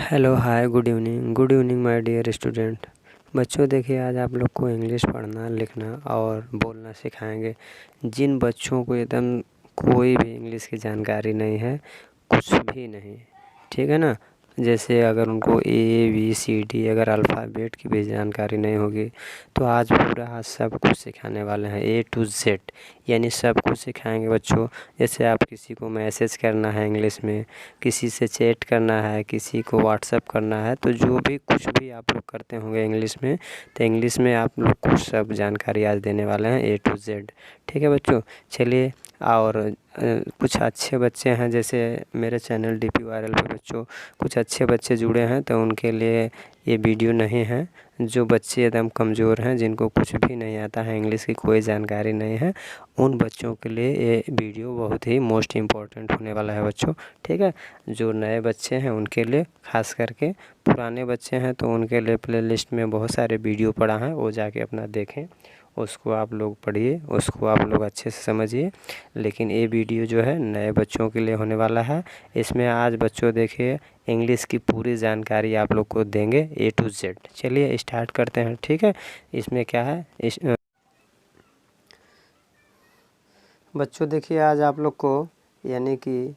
Hello hi good evening my dear student. बच्चों देखिए, आज आप लोग को इंग्लिश पढ़ना लिखना और बोलना सिखाएंगे। जिन बच्चों को एकदम कोई भी इंग्लिश की जानकारी नहीं है, कुछ भी नहीं, ठीक है ना। जैसे अगर उनको ABCD अगर अल्फ़ाबेट की भी जानकारी नहीं होगी, तो आज पूरा आज सब कुछ सिखाने वाले हैं A to Z, यानी सब कुछ सिखाएंगे बच्चों। जैसे आप किसी को मैसेज करना है इंग्लिश में, किसी से चैट करना है, किसी को व्हाट्सअप करना है, तो जो भी कुछ भी आप लोग करते होंगे इंग्लिश में, तो इंग्लिश में आप लोग को सब जानकारी आज देने वाले हैं A to Z। ठीक है बच्चों, चलिए। और कुछ अच्छे बच्चे हैं, जैसे मेरे चैनल DP वायरल पे बच्चों कुछ अच्छे बच्चे जुड़े हैं, तो उनके लिए ये वीडियो नहीं है। जो बच्चे एकदम कमज़ोर हैं, जिनको कुछ भी नहीं आता है, इंग्लिश की कोई जानकारी नहीं है, उन बच्चों के लिए ये वीडियो बहुत ही मोस्ट इम्पॉर्टेंट होने वाला है बच्चों। ठीक है, जो नए बच्चे हैं उनके लिए खास करके, पुराने बच्चे हैं तो उनके लिए प्लेलिस्ट में बहुत सारे वीडियो पड़ा है, वो जाके अपना देखें, उसको आप लोग पढ़िए, उसको आप लोग अच्छे से समझिए। लेकिन ये वीडियो जो है नए बच्चों के लिए होने वाला है। इसमें आज बच्चों देखिए इंग्लिश की पूरी जानकारी आप लोग को देंगे A to Z। चलिए स्टार्ट करते हैं। ठीक है, इसमें क्या है बच्चों देखिए, आज आप लोग को यानी कि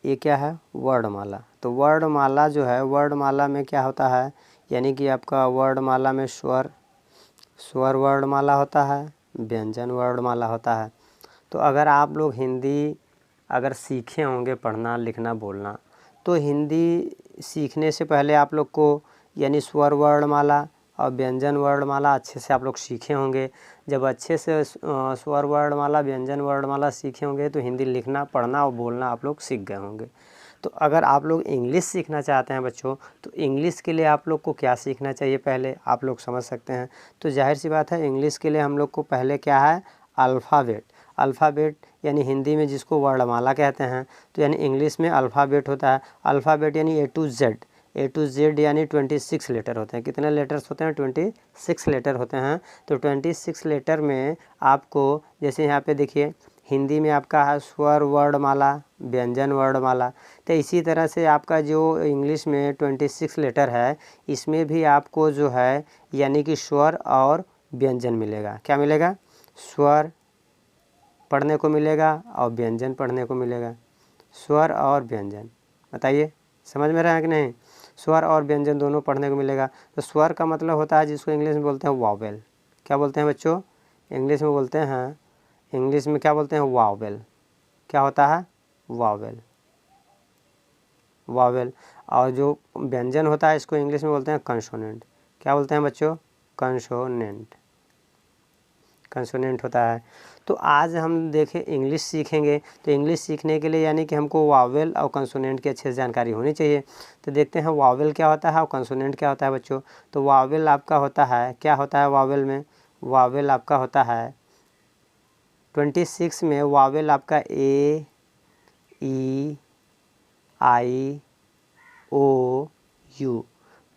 ये क्या है, वर्णमाला। तो वर्णमाला जो है, वर्णमाला में क्या होता है, यानी कि आपका वर्णमाला में स्वर वर्णमाला होता है, व्यंजन वर्णमाला होता है। तो अगर आप लोग हिंदी अगर सीखे होंगे पढ़ना लिखना बोलना, तो हिंदी सीखने से पहले आप लोग को यानी स्वर वर्णमाला और व्यंजन वर्णमाला अच्छे से आप लोग सीखे होंगे। जब अच्छे से स्वर वर्णमाला व्यंजन वर्णमाला सीखे होंगे, तो हिंदी लिखना पढ़ना और बोलना आप लोग सीख गए होंगे। तो अगर आप लोग इंग्लिश सीखना चाहते हैं बच्चों, तो इंग्लिश के लिए आप लोग को क्या सीखना चाहिए पहले आप लोग समझ सकते हैं। तो जाहिर सी बात है, इंग्लिश के लिए हम लोग को पहले क्या है, अल्फ़ाबेट यानी हिंदी में जिसको वर्णमाला कहते हैं, तो यानी इंग्लिश में अल्फ़ाबेट होता है। अल्फ़ाबेट यानी A to Z यानी 26 लेटर होते हैं। कितने लेटर्स होते हैं, 26 लेटर होते हैं। तो 26 लेटर में आपको, जैसे यहाँ पे देखिए हिंदी में आपका है स्वर वर्णमाला व्यंजन वर्णमाला, तो इसी तरह से आपका जो इंग्लिश में 26 लेटर है, इसमें भी आपको जो है यानी कि स्वर और व्यंजन मिलेगा। क्या मिलेगा, स्वर पढ़ने को मिलेगा और व्यंजन पढ़ने को मिलेगा। स्वर और व्यंजन, बताइए समझ में रहा है कि नहीं। स्वर और व्यंजन दोनों पढ़ने को मिलेगा। तो स्वर का मतलब होता है जिसको इंग्लिश में बोलते हैं वावेल। क्या बोलते हैं बच्चों, इंग्लिश में बोलते हैं, इंग्लिश में क्या बोलते हैं, वावेल। क्या होता है, वावेल। और जो व्यंजन होता है इसको इंग्लिश में बोलते हैं कंसोनेंट। क्या बोलते हैं बच्चों, कंसोनेंट होता है। तो आज हम देखें इंग्लिश सीखेंगे, तो इंग्लिश सीखने के लिए यानी कि हमको वावेल और कंसोनेंट की अच्छे से जानकारी होनी चाहिए। तो देखते हैं वावेल क्या होता है और कंसोनेंट क्या होता है बच्चों। तो वावेल आपका होता है, क्या होता है वावेल में, वावेल आपका होता है 26 में वावेल आपका A E I O U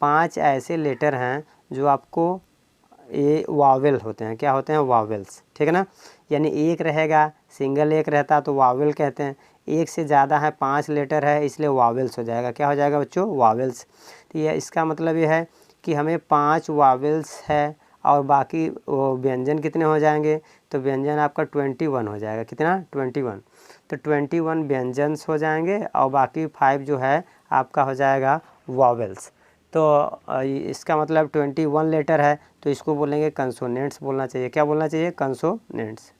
5 ऐसे लेटर हैं जो आपको ये वावेल होते हैं। क्या होते हैं, वावेल्स। ठीक है ना, यानी एक रहेगा, सिंगल एक रहता तो वावेल कहते हैं। एक से ज़्यादा है, 5 लेटर है, इसलिए वावेल्स हो जाएगा। क्या हो जाएगा बच्चों, वावेल्स। तो ये इसका मतलब ये है कि हमें 5 वावेल्स है और बाकी व्यंजन कितने हो जाएंगे, तो व्यंजन आपका 21 हो जाएगा। कितना, 21। तो 21 व्यंजन्स हो जाएंगे और बाकी 5 जो है आपका हो जाएगा वावेल्स। तो इसका मतलब 21 लेटर है, तो इसको बोलेंगे कंसोनेंट्स बोलना चाहिए। क्या बोलना चाहिए, कंसोनेंट्स।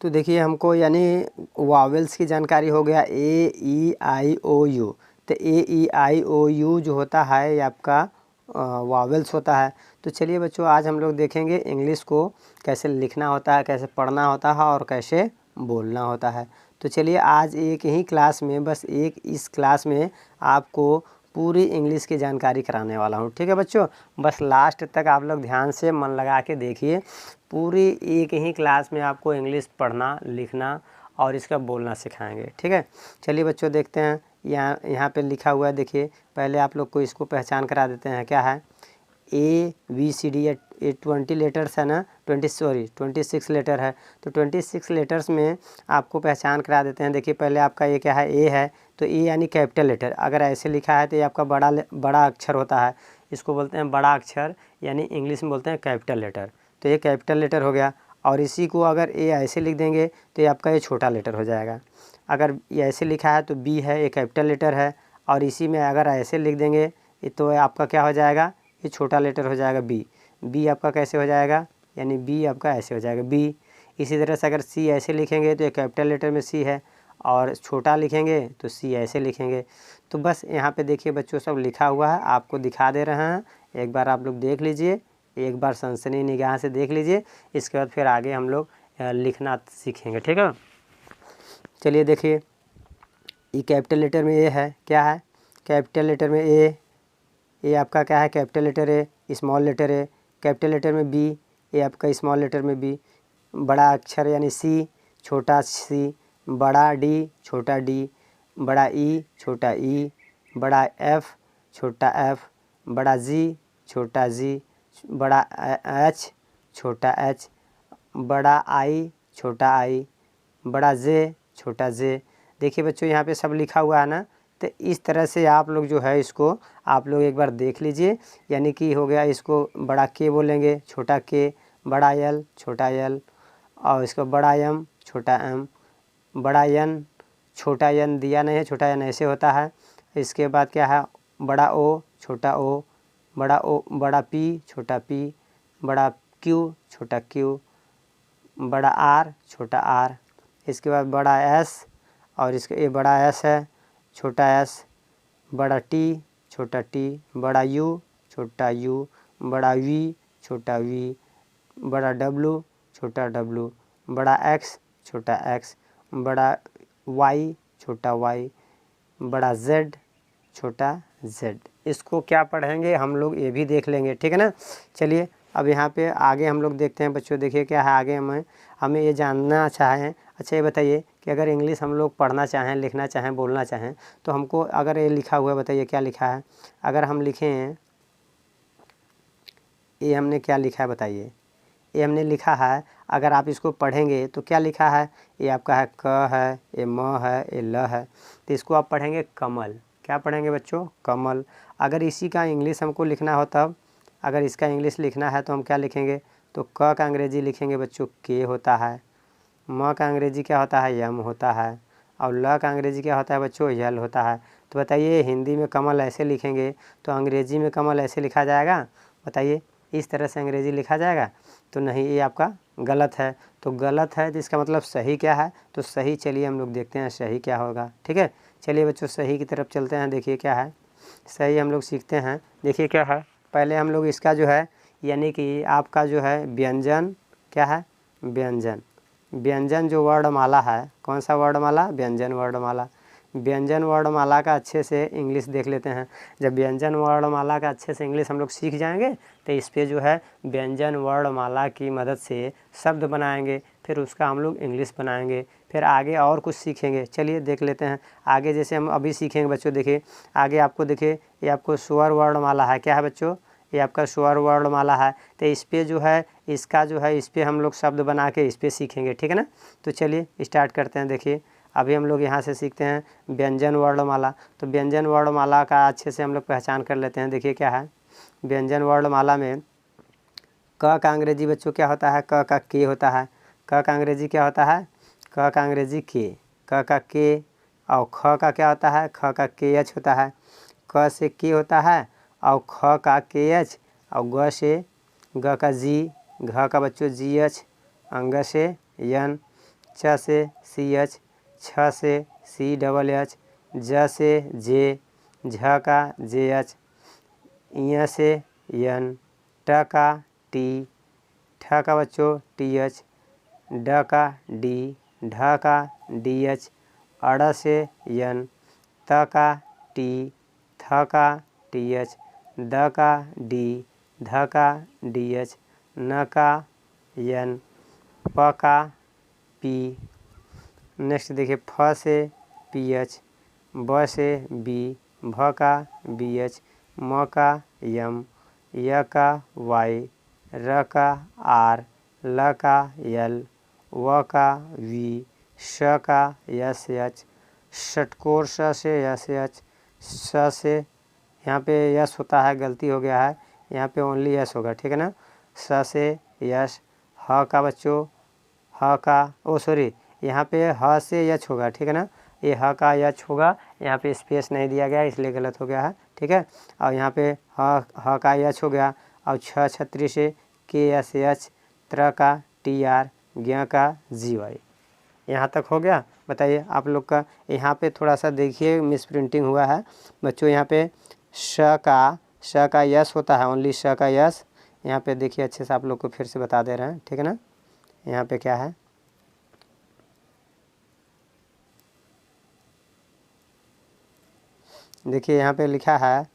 तो देखिए हमको यानी वावेल्स की जानकारी हो गया A E I O U। तो A E I O U जो होता है ये आपका वावेल्स होता है। तो चलिए बच्चों, आज हम लोग देखेंगे इंग्लिश को कैसे लिखना होता है, कैसे पढ़ना होता है और कैसे बोलना होता है। तो चलिए आज एक ही क्लास में, बस एक इस क्लास में आपको पूरी इंग्लिश की जानकारी कराने वाला हूँ। ठीक है बच्चों, बस लास्ट तक आप लोग ध्यान से मन लगा के देखिए। पूरी एक ही क्लास में आपको इंग्लिश पढ़ना लिखना और इसका बोलना सिखाएंगे। ठीक है, चलिए बच्चों देखते हैं। यहाँ पे लिखा हुआ है, देखिए पहले आप लोग को इसको पहचान करा देते हैं। क्या है, ABCD ये 20 लेटर्स है ना, 26 लेटर है। तो 26 लेटर्स में आपको पहचान करा देते हैं। देखिए पहले आपका ये क्या है, ए है, तो ए यानी कैपिटल लेटर। अगर ऐसे लिखा है तो ये आपका बड़ा अक्षर होता है, इसको बोलते हैं बड़ा अक्षर, यानी इंग्लिश में बोलते हैं कैपिटल लेटर। तो ये कैपिटल लेटर हो गया। और इसी को अगर ए ऐसे लिख देंगे तो ये आपका ये छोटा लेटर हो जाएगा। अगर ये ऐसे लिखा है तो बी है, ये कैपिटल लेटर है, और इसी में अगर ऐसे लिख देंगे तो आपका क्या हो जाएगा, ये छोटा लेटर हो जाएगा बी। बी आपका कैसे हो जाएगा, यानी बी आपका ऐसे हो जाएगा बी। इसी तरह से अगर सी ऐसे लिखेंगे तो ये कैपिटल लेटर में सी है, और छोटा लिखेंगे तो सी ऐसे लिखेंगे। तो बस यहाँ पे देखिए बच्चों सब लिखा हुआ है, आपको दिखा दे रहे हैं, एक बार आप लोग देख लीजिए, एक बार सनसनी निगाह से देख लीजिए। इसके बाद फिर आगे हम लोग लिखना सीखेंगे, ठीक है। चलिए देखिए, ये कैपिटल लेटर में ए है, क्या है, कैपिटल लेटर में ए आपका क्या है, capital letter A, small letter A. Capital letter में बी, ए आपका स्मॉल लेटर में बी। बड़ा अक्षर यानी सी, छोटा सी। बड़ा डी, छोटा डी। बड़ा ई, छोटा ई। बड़ा एफ, छोटा एफ। बड़ा जी, छोटा जी। बड़ा एच, छोटा एच। बड़ा आई, छोटा आई। बड़ा जे, छोटा जे। देखिए बच्चों यहाँ पे सब लिखा हुआ है ना, तो इस तरह से आप लोग जो है इसको आप लोग एक बार देख लीजिए। यानी कि हो गया, इसको बड़ा के बोलेंगे, छोटा के। बड़ा एल, छोटा एल। और इसको बड़ा एम, छोटा एम। बड़ा एन, छोटा एन दिया नहीं है, छोटा एन ऐसे होता है। इसके बाद क्या है, बड़ा ओ, छोटा ओ। बड़ा ओ, बड़ा पी, छोटा पी। बड़ा क्यू, छोटा क्यू। बड़ा आर, छोटा आर। इसके बाद बड़ा एस, और इसके ये बड़ा एस है, छोटा एस। बड़ा टी, छोटा टी। बड़ा यू, छोटा यू। बड़ा वी, छोटा वी। बड़ा डब्लू, छोटा डब्लू। बड़ा एक्स, छोटा एक्स। बड़ा वाई, छोटा वाई। बड़ा जेड, छोटा जेड। इसको क्या पढ़ेंगे हम लोग ये भी देख लेंगे, ठीक है ना। चलिए अब यहाँ पे आगे हम लोग देखते हैं बच्चों। देखिए क्या है आगे, हमें ये जानना चाहें। अच्छा ये बताइए कि अगर इंग्लिश हम लोग पढ़ना चाहें, लिखना चाहें, बोलना चाहें, तो हमको अगर ये लिखा हुआ है, बताइए क्या लिखा है। अगर हम लिखें, ये हमने क्या लिखा है बताइए। ये हमने लिखा है, अगर आप इसको पढ़ेंगे तो क्या लिखा है, ये आपका है क है, ये म है, ये ल है। तो इसको आप पढ़ेंगे कमल। क्या पढ़ेंगे बच्चों, कमल। अगर इसी का इंग्लिश हमको लिखना हो, तब अगर इसका इंग्लिश लिखना है तो हम क्या लिखेंगे, तो क का अंग्रेजी लिखेंगे बच्चों के होता है। म का अंग्रेजी क्या होता है, यम होता है। और ल का अंग्रेजी क्या होता है बच्चों, यल होता है। तो बताइए हिंदी में कमल ऐसे लिखेंगे तो अंग्रेजी में कमल ऐसे लिखा जाएगा, बताइए इस तरह से अंग्रेजी लिखा जाएगा। तो नहीं, ये आपका गलत है। तो गलत है तो इसका मतलब सही क्या है, तो सही चलिए हम लोग देखते हैं सही क्या होगा, ठीक है। चलिए बच्चों सही की तरफ चलते हैं। देखिए क्या है सही, हम लोग सीखते हैं। देखिए क्या है, पहले हम लोग इसका जो है, यानी कि आपका जो है व्यंजन, क्या है, व्यंजन। व्यंजन जो वर्णमाला है, कौन सा वर्णमाला, व्यंजन वर्णमाला। व्यंजन वर्णमाला का अच्छे से इंग्लिश देख लेते हैं। जब व्यंजन वर्णमाला का अच्छे से इंग्लिश हम लोग सीख जाएंगे तो इस पे जो है व्यंजन वर्णमाला की मदद से शब्द बनाएंगे, फिर उसका हम लोग इंग्लिश बनाएंगे, फिर आगे और कुछ सीखेंगे। चलिए देख लेते हैं आगे, जैसे हम अभी सीखेंगे बच्चों। देखिए आगे आपको, देखिए ये आपको स्वर वर्णमाला है, क्या है बच्चों, ये आपका स्वर वर्णमाला है। तो इस पे जो है, इसका जो है, इस पे हम लोग शब्द बना के इस पे सीखेंगे, ठीक है ना। तो चलिए स्टार्ट करते हैं। देखिए अभी हम लोग यहाँ से सीखते हैं व्यंजन वर्णमाला। तो व्यंजन वर्णमाला का अच्छे से हम लोग पहचान कर लेते हैं। देखिए क्या है, व्यंजन वर्णमाला में क का अंग्रेजी बच्चों क्या होता है, क का के होता है। क का अंग्रेजी क्या होता है, क का अंग्रेजी के, क का के। और ख का क्या होता है, ख का के एच होता है। क से के होता है, और ख का के एच, और ग से ग का जी, घ का बच्चों जी एच, अंग से यन, च से सी एच, छ से सी डबल एच, ज से जे, झ का जे एच, य से यन, ट का टी, ठ का बच्चों टी एच, ड का डी, ढ का डी एच, अड़ से यन, त का टी, थ का टी एच, द का डी, ध का डी एच, न का यन, प का पी। नेक्स्ट देखिए फ से पी एच, ब से बी, भ का बी एच, म का यम, य का वाई, र का आर, ल का यल, व का वी, श का यस एच, षटकोर स से यस एच, स से यहाँ पे यस होता है, गलती हो गया है, यहाँ पे ओनली यस होगा, ठीक है ना। स से यस, ह का बच्चों, ह का सॉरी यहाँ पे ह से यच होगा, ठीक है ना। ये ह का यच होगा, यहाँ पे स्पेस नहीं दिया गया इसलिए गलत हो गया है, ठीक है। और यहाँ पे ह का यच हो गया। और छ छत्री से के एस एच, त्र का टी आर, ज्ञ का जी वाई। यहाँ तक हो गया। बताइए आप लोग का यहाँ पे थोड़ा सा देखिए मिस प्रिंटिंग हुआ है बच्चों। यहाँ पे श का यस होता है, ओनली श का यस। यहाँ पे देखिए अच्छे से आप लोग को फिर से बता दे रहे हैं, ठीक है ना। यहाँ पे क्या है, देखिए यहाँ पे लिखा है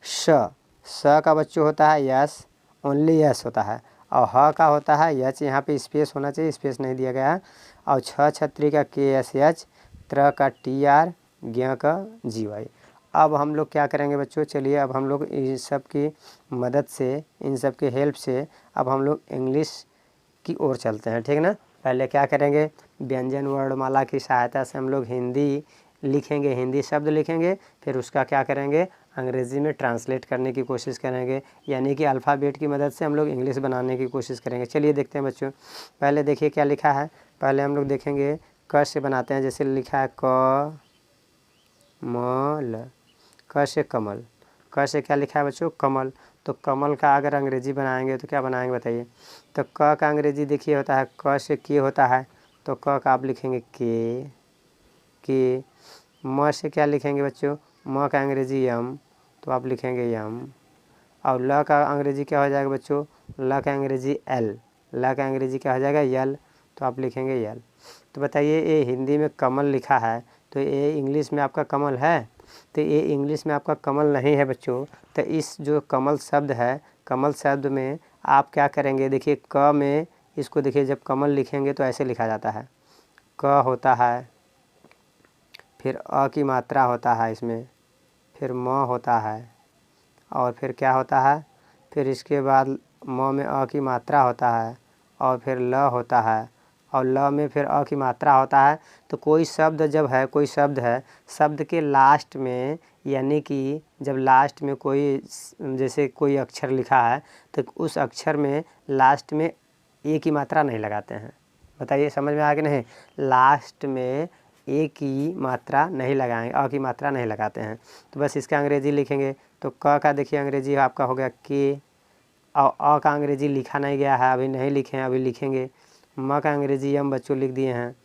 स का बच्चों होता है यस, ओनली यस होता है। और ह का होता है यच, यहाँ पे स्पेस होना चाहिए, स्पेस नहीं दिया गया है। और छ छत्री का के एस एच, त्र का टी आर, ज्ञ का जी वाई। अब हम लोग क्या करेंगे बच्चों, चलिए अब हम लोग इन सब की मदद से, इन सब की हेल्प से अब हम लोग इंग्लिश की ओर चलते हैं, ठीक है ना। पहले क्या करेंगे, व्यंजन वर्णमाला की सहायता से हम लोग हिंदी लिखेंगे, हिंदी शब्द लिखेंगे, फिर उसका क्या करेंगे, अंग्रेज़ी में ट्रांसलेट करने की कोशिश करेंगे, यानी कि अल्फ़ाबेट की मदद से हम लोग इंग्लिश बनाने की कोशिश करेंगे। चलिए देखते हैं बच्चों। पहले देखिए क्या लिखा है, पहले हम लोग देखेंगे क से बनाते हैं। जैसे लिखा है क म ल, क से कमल, क से क्या लिखा है बच्चों, कमल। तो कमल का अगर अंग्रेजी बनाएंगे तो क्या बनाएंगे बताइए। तो क का अंग्रेजी देखिए होता है, क से के होता है, तो क का आप लिखेंगे के। म से क्या लिखेंगे बच्चों, म का अंग्रेजी यम, तो आप लिखेंगे यम। और ल का अंग्रेजी क्या हो जाएगा बच्चों, ल का अंग्रेजी एल, ल का अंग्रेजी क्या हो जाएगा यल, तो आप लिखेंगे यल। तो बताइए ये हिंदी में कमल लिखा है, तो ये इंग्लिश में आपका कमल है, तो ये इंग्लिश में आपका कमल नहीं है बच्चों। तो इस जो कमल शब्द है, कमल शब्द में आप क्या करेंगे, देखिए क में इसको देखिए, जब कमल लिखेंगे तो ऐसे लिखा जाता है, क होता है, फिर अ की मात्रा होता है इसमें, फिर म होता है, और फिर क्या होता है, फिर इसके बाद म में अ की मात्रा होता है, और फिर ल होता है, और ल में फिर अ की मात्रा होता है। तो कोई शब्द जब है, कोई शब्द है, शब्द के लास्ट में, यानी कि जब लास्ट में कोई जैसे कोई अक्षर लिखा है, तो उस अक्षर में लास्ट में ए की मात्रा नहीं लगाते हैं। बताइए समझ में आ कि नहीं, लास्ट में ए की मात्रा नहीं लगाएंगे, अ की मात्रा नहीं लगाते हैं। तो बस इसका अंग्रेजी लिखेंगे। तो क का देखिए अंग्रेजी आपका हो गया के, और अ का अंग्रेजी लिखा नहीं गया है, अभी नहीं लिखे हैं, अभी लिखेंगे। म का अंग्रेजी यम बच्चों लिख दिए हैं,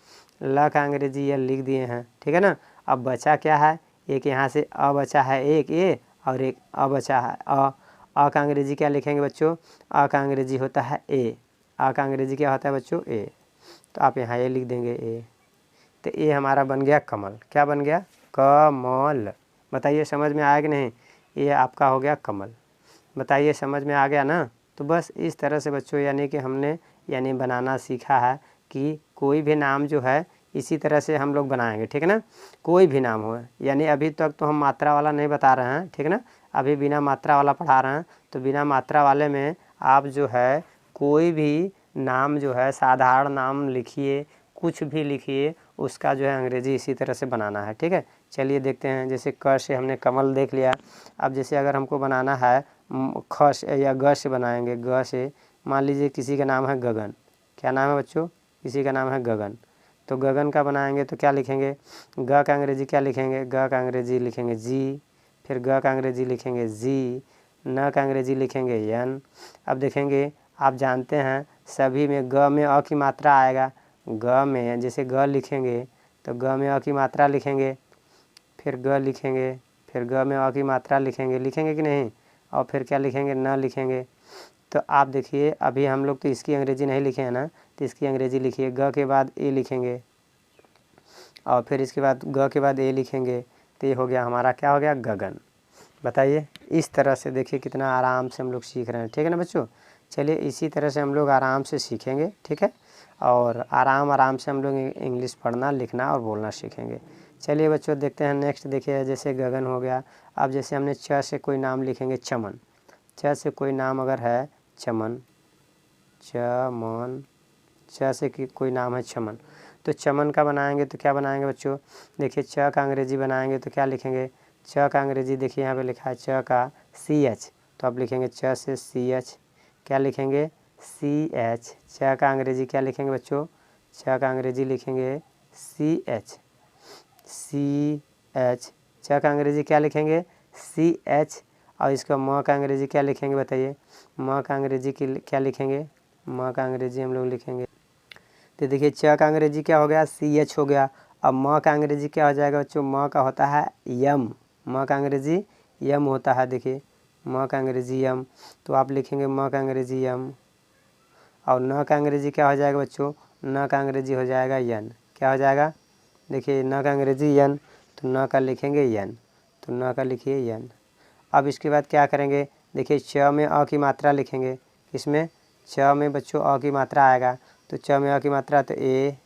ल का अंग्रेजी यल लिख दिए हैं, ठीक है ना। अब बचा क्या है, एक यहाँ से अ बचा है, एक ए और एक अ बचा है अ का अंग्रेजी क्या लिखेंगे बच्चों, अ का अंग्रेजी होता है ए, अ का अंग्रेजी क्या होता है बच्चों ए, तो आप यहाँ ए लिख देंगे ए। तो ये हमारा बन गया कमल, क्या बन गया, कमल। बताइए समझ में आया कि नहीं, ये आपका हो गया कमल। बताइए समझ में आ गया ना। तो बस इस तरह से बच्चों, यानी कि हमने यानी बनाना सीखा है कि कोई भी नाम जो है इसी तरह से हम लोग बनाएंगे, ठीक है ना। कोई भी नाम हो, यानी अभी तक तो हम मात्रा वाला नहीं बता रहे हैं, ठीक है ना, अभी बिना मात्रा वाला पढ़ा रहे हैं। तो बिना मात्रा वाले में आप जो है कोई भी नाम जो है, साधारण नाम लिखिए, कुछ भी लिखिए, उसका जो है अंग्रेजी इसी तरह से बनाना है, ठीक है। चलिए देखते हैं। जैसे क से हमने कमल देख लिया। अब जैसे अगर हमको बनाना है ख से या ग से बनाएंगे, ग से मान लीजिए किसी का नाम है गगन, क्या नाम है बच्चों, किसी का नाम है गगन। तो गगन का बनाएंगे तो क्या लिखेंगे, ग का अंग्रेजी क्या लिखेंगे, ग का अंग्रेजी लिखेंगे जी, फिर ग का अंग्रेजी लिखेंगे जी, न का अंग्रेजी लिखेंगे यन। अब देखेंगे, आप जानते हैं सभी में ग में अ की मात्रा आएगा, ग में जैसे ग लिखेंगे तो ग में अ की मात्रा लिखेंगे, फिर ग लिखेंगे, फिर ग में अ की मात्रा लिखेंगे, लिखेंगे कि नहीं, और फिर क्या लिखेंगे, न लिखेंगे। तो आप देखिए अभी हम लोग तो इसकी अंग्रेजी नहीं लिखे हैं ना, तो इसकी अंग्रेजी लिखिए, ग के बाद ए लिखेंगे, और फिर इसके बाद ग के बाद ए लिखेंगे, तो ये हो गया हमारा, क्या हो गया, गगन। बताइए इस तरह से देखिए कितना आराम से हम लोग सीख रहे हैं, ठीक है ना बच्चों। चलिए इसी तरह से हम लोग आराम से सीखेंगे, ठीक है, और आराम से हम लोग इंग्लिश पढ़ना, लिखना और बोलना सीखेंगे। चलिए बच्चों देखते हैं नेक्स्ट। देखिए जैसे गगन हो गया। अब जैसे हमने च से कोई नाम लिखेंगे, चमन, च से कोई नाम अगर है चमन, चमन, च से कोई नाम है चमन, तो चमन का बनाएंगे तो क्या बनाएंगे बच्चों? देखिए च का अंग्रेजी बनाएंगे तो क्या लिखेंगे? च का अंग्रेजी देखिए यहाँ पे लिखा है च का CH, तो आप लिखेंगे च से CH, क्या लिखेंगे? CH। च का अंग्रेजी क्या लिखेंगे बच्चों? च का अंग्रेजी लिखेंगे CH, CH। च का अंग्रेजी क्या लिखेंगे? CH। और इसका म का अंग्रेजी क्या लिखेंगे बताइए? म का अंग्रेजी क्या लिखेंगे? म का अंग्रेजी हम लोग लिखेंगे, तो देखिए च का अंग्रेजी क्या हो गया? CH हो गया। अब म का अंग्रेजी क्या हो जाएगा बच्चों? म का होता है यम, म का अंग्रेजी यम होता है। देखिए म का अंग्रेजी यम, तो आप लिखेंगे म का अंग्रेजी यम। और न का अंग्रेजी क्या हो जाएगा बच्चों? न का अंग्रेजी हो जाएगा यन। क्या हो जाएगा? देखिए न का अंग्रेजी यन, तो न का लिखेंगे यन, तो न का लिखिए यन। अब इसके बाद क्या करेंगे? देखिए च में अ की मात्रा लिखेंगे, किसमें? च में बच्चों अ की मात्रा आएगा, तो च में अ की मात्रा तो ए,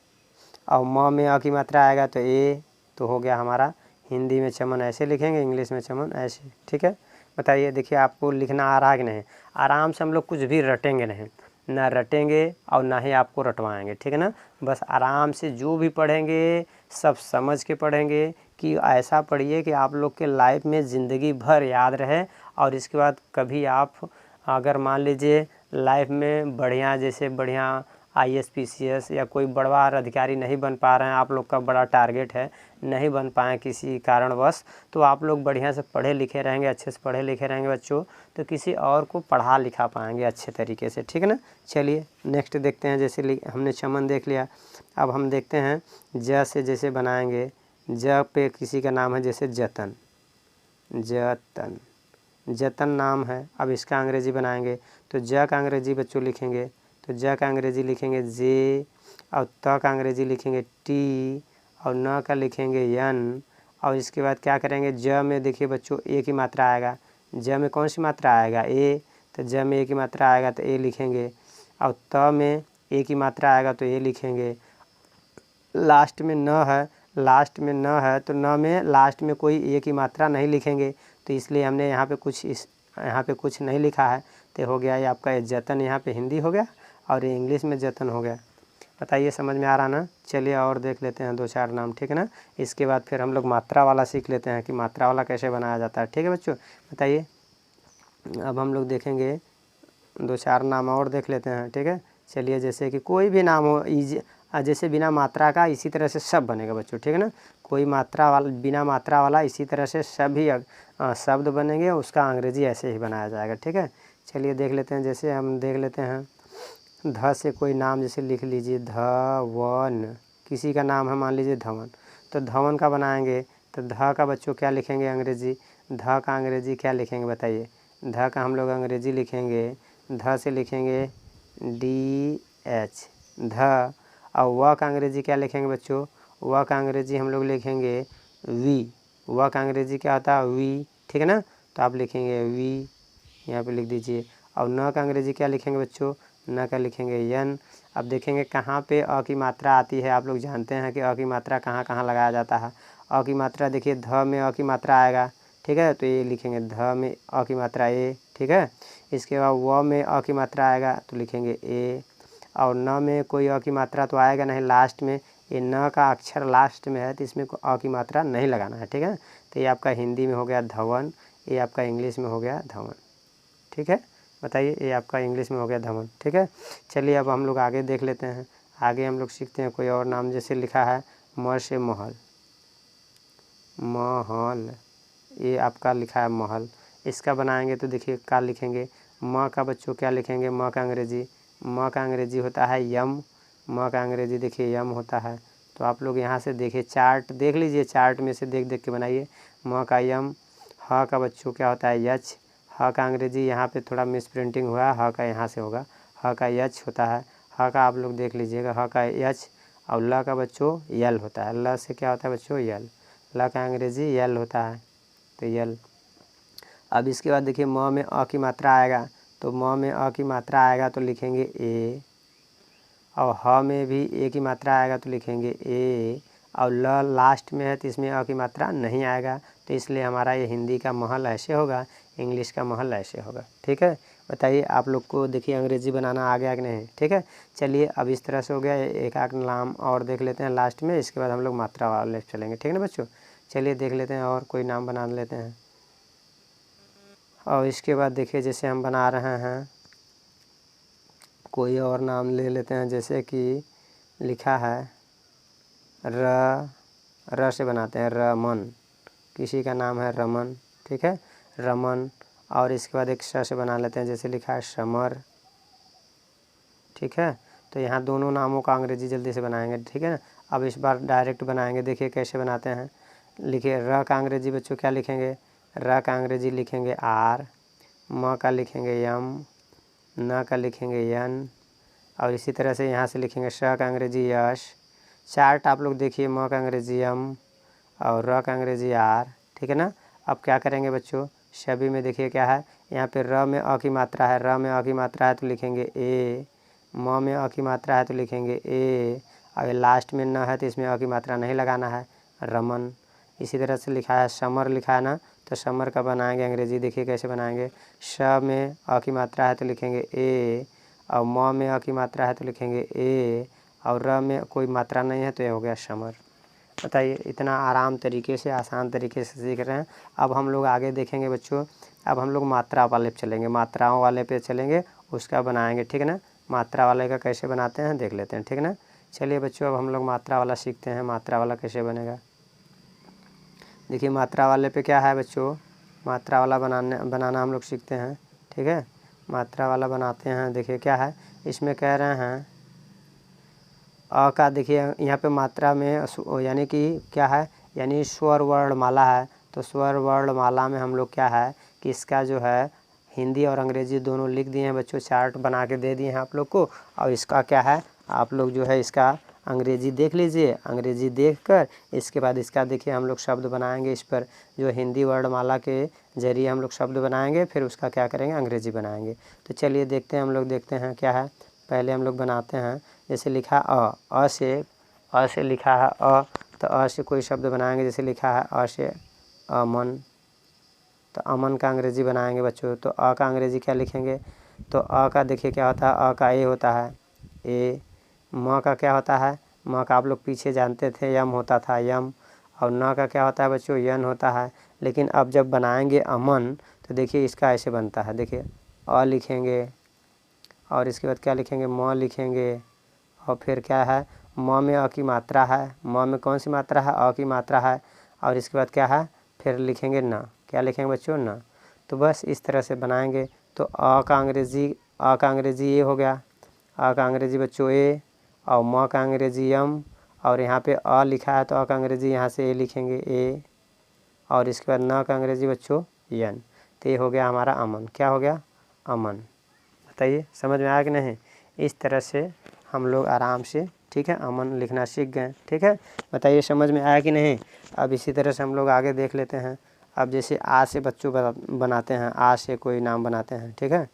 और म में अ की मात्रा आएगा तो ए, तो हो गया हमारा हिंदी में चमन ऐसे लिखेंगे, इंग्लिश में चमन ऐसे। ठीक है, बताइए देखिए आपको लिखना आ रहा है कि नहीं? आराम से हम लोग कुछ भी रटेंगे नहीं, ना रटेंगे और ना ही आपको रटवाएंगे, ठीक है ना? बस आराम से जो भी पढ़ेंगे सब समझ के पढ़ेंगे, कि ऐसा पढ़िए कि आप लोग के लाइफ में ज़िंदगी भर याद रहे। और इसके बाद कभी आप अगर मान लीजिए लाइफ में बढ़िया, जैसे बढ़िया IAS PCS या कोई बड़ा अधिकारी नहीं बन पा रहे हैं, आप लोग का बड़ा टारगेट है, नहीं बन पाए किसी कारणवश, तो आप लोग बढ़िया से पढ़े लिखे रहेंगे, अच्छे से पढ़े लिखे रहेंगे बच्चों, तो किसी और को पढ़ा लिखा पाएंगे अच्छे तरीके से, ठीक है ना? चलिए नेक्स्ट देखते हैं। जैसे हमने चमन देख लिया, अब हम देखते हैं ज से जैसे बनाएंगे। ज पे किसी का नाम है जैसे जतन, जतन, जतन नाम है। अब इसका अंग्रेजी बनाएंगे तो ज का अंग्रेजी बच्चों लिखेंगे, तो ज का अंग्रेजी लिखेंगे जे, और त का अंग्रेजी लिखेंगे टी, और न का लिखेंगे यन। और इसके बाद क्या करेंगे? ज में देखिए बच्चों ए की मात्रा आएगा, ज में कौन सी मात्रा आएगा? ए, तो ज में ए की मात्रा आएगा तो ए लिखेंगे, और त में ए की मात्रा आएगा तो ए लिखेंगे। लास्ट में न है, लास्ट में न है, तो न में लास्ट में कोई ए की मात्रा नहीं लिखेंगे, तो इसलिए हमने यहाँ पे कुछ नहीं लिखा है, तो हो गया ये आपका जतन, यहाँ पे हिंदी हो गया और ये इंग्लिश में जतन हो गया। बताइए समझ में आ रहा ना? चलिए और देख लेते हैं 2-4 नाम, ठीक है ना? इसके बाद फिर हम लोग मात्रा वाला सीख लेते हैं कि मात्रा वाला कैसे बनाया जाता है, ठीक है बच्चों? बताइए, अब हम लोग देखेंगे 2-4 नाम और देख लेते हैं, ठीक है? चलिए जैसे कि कोई भी नाम हो जैसे बिना मात्रा का, इसी तरह से सब बनेगा बच्चों, ठीक है ना? कोई मात्रा वाला, बिना मात्रा वाला, इसी तरह से सभी शब्द बनेंगे, उसका अंग्रेजी ऐसे ही बनाया जाएगा, ठीक है? चलिए देख लेते हैं। जैसे हम देख लेते हैं ध से कोई नाम जैसे लिख लीजिए, धवन, किसी का नाम है मान लीजिए धवन, तो धवन का बनाएंगे तो ध का बच्चों क्या लिखेंगे अंग्रेजी? ध का अंग्रेजी क्या लिखेंगे बताइए? ध का हम लोग अंग्रेजी लिखेंगे, ध से लिखेंगे DH, ध। और व का अंग्रेजी क्या लिखेंगे बच्चों? व का अंग्रेजी हम लोग लिखेंगे वी, व का अंग्रेजी क्या होता है? वी, ठीक है ना? तो आप लिखेंगे वी, यहाँ पे लिख दीजिए। और न का अंग्रेजी क्या लिखेंगे बच्चों? न का लिखेंगे यन। अब देखेंगे कहाँ पे अ की मात्रा आती है, आप लोग जानते हैं कि अ की मात्रा कहाँ कहाँ लगाया जाता है। अ की मात्रा देखिए ध में अ की मात्रा आएगा, ठीक है, तो ये लिखेंगे ध में अ की मात्रा ए, ठीक है? इसके बाद व में अ की मात्रा आएगा तो लिखेंगे ए, और न में कोई अ की मात्रा तो आएगा नहीं, लास्ट में ये न का अक्षर लास्ट में है तो इसमें अ की मात्रा नहीं लगाना है, ठीक है? तो ये आपका हिंदी में हो गया धवन, ये आपका इंग्लिश में हो गया धवन, ठीक है? बताइए, ये आपका इंग्लिश में हो गया धवन, ठीक है? चलिए अब हम लोग आगे देख लेते हैं। आगे हम लोग सीखते हैं कोई और नाम, जैसे लिखा है म से महल, महल, ये आपका लिखा है महल। इसका बनाएंगे तो देखिए क्या लिखेंगे? म का बच्चों क्या लिखेंगे? म का अंग्रेजी होता है यम, म का अंग्रेजी देखिए यम होता है। तो आप लोग यहाँ से देखिए, चार्ट देख लीजिए, चार्ट में से देख देख के बनाइए। म का यम। ह का बच्चों क्या होता है? यच, ह का अंग्रेजी यहाँ पे थोड़ा मिस प्रिंटिंग हुआ है, ह का यहाँ से होगा, ह का यच होता है। ह का आप लोग देख लीजिएगा, ह का यच। और ल का बच्चों यल होता है, ल से क्या होता है बच्चों? यल, ल का अंग्रेजी यल होता है, तो यल। अब इसके बाद देखिए म में अ की मात्रा आएगा, तो म में अ की मात्रा आएगा तो लिखेंगे ए, और ह में भी ए की मात्रा आएगा तो लिखेंगे ए, और ल लास्ट में है तो इसमें अ की मात्रा नहीं आएगा, तो इसलिए हमारा ये हिंदी का महल ऐसे होगा, इंग्लिश का महल ऐसे होगा। ठीक है, बताइए आप लोग को देखिए अंग्रेजी बनाना आ गया कि नहीं। ठीक है, चलिए अब इस तरह से हो गया। एक आध नाम और देख लेते हैं लास्ट में, इसके बाद हम लोग मात्रा वाले चलेंगे। ठीक है ना बच्चों, चलिए देख लेते हैं और कोई नाम बना लेते हैं। और इसके बाद देखिए जैसे हम बना रहे हैं कोई और नाम ले लेते हैं, जैसे कि लिखा है र से बनाते हैं रमन, किसी का नाम है रमन। ठीक है, रमन। और इसके बाद एक स से बना लेते हैं, जैसे लिखा है समर। ठीक है, तो यहाँ दोनों नामों का अंग्रेजी जल्दी से बनाएंगे। ठीक है ना, अब इस बार डायरेक्ट बनाएंगे, देखिए कैसे बनाते हैं। लिखिए र का अंग्रेजी बच्चों क्या लिखेंगे, र का अंग्रेजी लिखेंगे आर, म का लिखेंगे यम, न का लिखेंगे यन, और इसी तरह से यहाँ से लिखेंगे श का अंग्रेजी यश। चार्ट आप लोग देखिए, म का अंग्रेजी यम और र का अंग्रेजी आर। ठीक है ना, अब क्या करेंगे बच्चों, सभी में देखिए क्या है, यहाँ पे र में अ की मात्रा है, र में अ की मात्रा है तो लिखेंगे ए, म में अ की मात्रा है तो लिखेंगे ए, और लास्ट में न है तो इसमें अ की मात्रा नहीं लगाना है, रमन। इसी तरह से लिखा है समर, लिखा है ना, तो समर का बनाएंगे अंग्रेजी, देखिए कैसे बनाएंगे। श में अ की मात्रा है तो लिखेंगे ए, और म में अ की मात्रा है तो लिखेंगे ए, और र में कोई मात्रा नहीं है तो ये हो गया समर। बताइए, इतना आराम तरीके से, आसान तरीके से सीख रहे हैं। अब हम लोग आगे देखेंगे बच्चों, अब हम लोग मात्रा वाले पे चलेंगे, मात्राओं वाले पे चलेंगे, उसका बनाएंगे। ठीक है ना, मात्रा वाले का कैसे बनाते हैं देख लेते हैं। ठीक है ना, चलिए बच्चों अब हम लोग मात्रा वाला सीखते हैं, मात्रा वाला कैसे बनेगा। देखिए मात्रा वाले पे क्या है बच्चों, मात्रा वाला बनाना हम लोग सीखते हैं। ठीक है, मात्रा वाला बनाते हैं। देखिए क्या है, इसमें कह रहे हैं अ का, देखिए यहाँ पे मात्रा में यानी कि क्या है, यानी स्वर वर्णमाला है, तो स्वर वर्णमाला में हम लोग क्या है कि इसका जो है हिंदी और अंग्रेजी दोनों लिख दिए हैं बच्चों, चार्ट बना के दे दिए हैं आप लोग को। और इसका क्या है, आप लोग जो है इसका अंग्रेजी देख लीजिए, अंग्रेजी देखकर इसके बाद इसका देखिए हम लोग शब्द बनाएंगे, इस पर जो हिंदी वर्णमाला के जरिए हम लोग शब्द बनाएंगे, फिर उसका क्या करेंगे अंग्रेजी बनाएंगे। तो चलिए देखते हैं, हम लोग देखते हैं क्या है। पहले हम लोग बनाते हैं, जैसे लिखा अ से लिखा है अ, तो अ से कोई शब्द बनाएंगे, जैसे लिखा है अ से अमन, तो अमन का अंग्रेजी बनाएंगे बच्चों। तो अ का अंग्रेजी क्या लिखेंगे, तो अ का देखिए क्या होता है, अ का ए होता है ए। म का क्या होता है, म का आप लोग पीछे जानते थे यम होता था यम, और न का क्या होता है बच्चों, यन होता है। लेकिन अब जब बनाएंगे अमन तो देखिए इसका ऐसे बनता है, देखिए अ लिखेंगे और इसके बाद क्या लिखेंगे, म लिखेंगे, और फिर क्या है, म में अ की मात्रा है, म में कौन सी मात्रा है, अ की मात्रा है, और इसके बाद क्या है, फिर लिखेंगे न, क्या लिखेंगे बच्चों, न। तो बस इस तरह से बनाएंगे। तो अ का अंग्रेजी ए हो गया, अ का अंग्रेजी बच्चों ए, और म का अंग्रेजी यम, और यहाँ पे अ लिखा है तो अ का अंग्रेजी यहाँ से ए लिखेंगे ए, और इसके बाद न का अंग्रेजी बच्चों यन। तो ये हो गया हमारा अमन, क्या हो गया, अमन। बताइए समझ में आया कि नहीं। इस तरह से हम लोग आराम से, ठीक है, अमन लिखना सीख गए। ठीक है, बताइए समझ में आया कि नहीं। अब इसी तरह से हम लोग आगे देख लेते हैं। अब जैसे आ से बच्चों बनाते हैं, आ से कोई नाम बनाते हैं। ठीक है,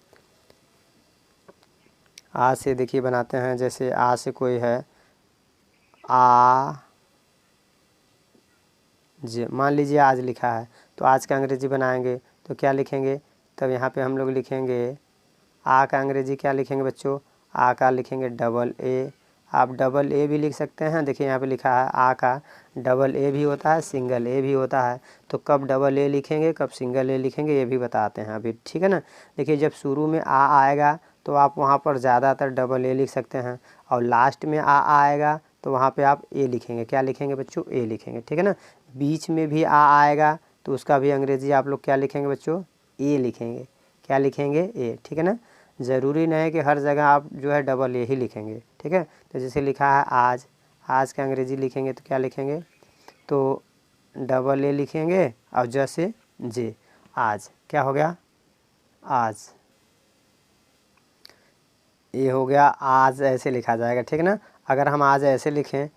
आ से देखिए बनाते हैं, जैसे आ से कोई है मान लीजिए आज लिखा है, तो आज का अंग्रेजी बनाएंगे तो क्या लिखेंगे, तब यहाँ पे हम लोग लिखेंगे आ का अंग्रेजी क्या लिखेंगे बच्चों, आ का लिखेंगे डबल ए। आप डबल ए भी लिख सकते हैं, देखिए यहाँ पे लिखा है आ का डबल ए भी होता है, सिंगल ए भी होता है। तो कब डबल ए लिखेंगे, कब सिंगल ए लिखेंगे, ये भी बताते हैं अभी। ठीक है ना, देखिए जब शुरू में आ आएगा तो आप वहाँ पर ज़्यादातर डबल ए लिख सकते हैं, और लास्ट में आ आएगा तो वहाँ पे आप ए लिखेंगे, क्या लिखेंगे बच्चों, ए लिखेंगे। ठीक है ना, बीच में भी आ आएगा तो उसका भी अंग्रेजी आप लोग क्या लिखेंगे बच्चों, ए लिखेंगे, क्या लिखेंगे, ए। ठीक है ना, ज़रूरी नहीं है कि हर जगह आप जो है डबल ए ही लिखेंगे। ठीक है, तो जैसे लिखा है आज, आज का अंग्रेजी लिखेंगे तो क्या लिखेंगे, तो डबल ए लिखेंगे और जैसे जे, आज, क्या हो गया, आज, ये हो गया आज, ऐसे लिखा जाएगा। ठीक है ना, अगर हम आज ऐसे लिखें,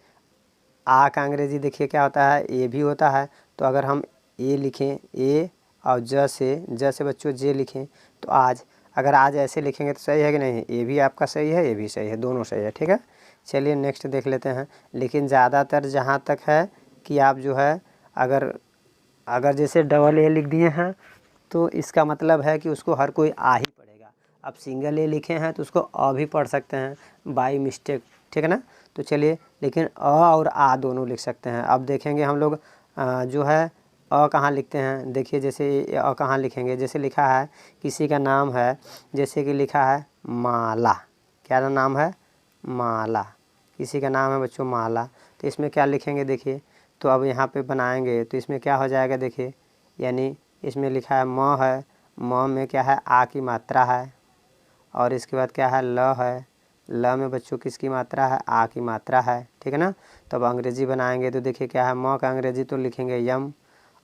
आ का अंग्रेजी देखिए क्या होता है, ए भी होता है। तो अगर हम ए लिखें, ए और ज से बच्चों जे लिखें तो आज, अगर आज ऐसे लिखेंगे तो सही है कि नहीं, ए भी आपका सही है, ए भी सही है, दोनों सही है। ठीक है, चलिए नेक्स्ट देख लेते हैं। लेकिन ज़्यादातर जहाँ तक है कि आप जो है अगर जैसे डबल ए लिख दिए हैं तो इसका मतलब है कि उसको हर कोई आ ही पढ़ेगा। अब सिंगल ए लिखे हैं तो उसको अ भी पढ़ सकते हैं बाय मिस्टेक, ठीक है ना। तो चलिए, लेकिन अ और आ दोनों लिख सकते हैं। अब देखेंगे हम लोग जो है अ कहाँ लिखते हैं। देखिए जैसे अ कहाँ लिखेंगे, जैसे लिखा है किसी का नाम है, जैसे कि लिखा है माला। क्या नाम है? माला। किसी का नाम है बच्चों माला, तो इसमें क्या लिखेंगे देखिए। तो अब यहाँ पे बनाएंगे तो इसमें क्या हो जाएगा देखिए, यानी इसमें लिखा है म है, म में क्या है आ की मात्रा है, और इसके बाद क्या है ल है, ल में बच्चों किसकी मात्रा है? आ की मात्रा है, ठीक है ना। तो अब अंग्रेजी बनाएंगे तो देखिए क्या है, म का अंग्रेजी तो लिखेंगे यम,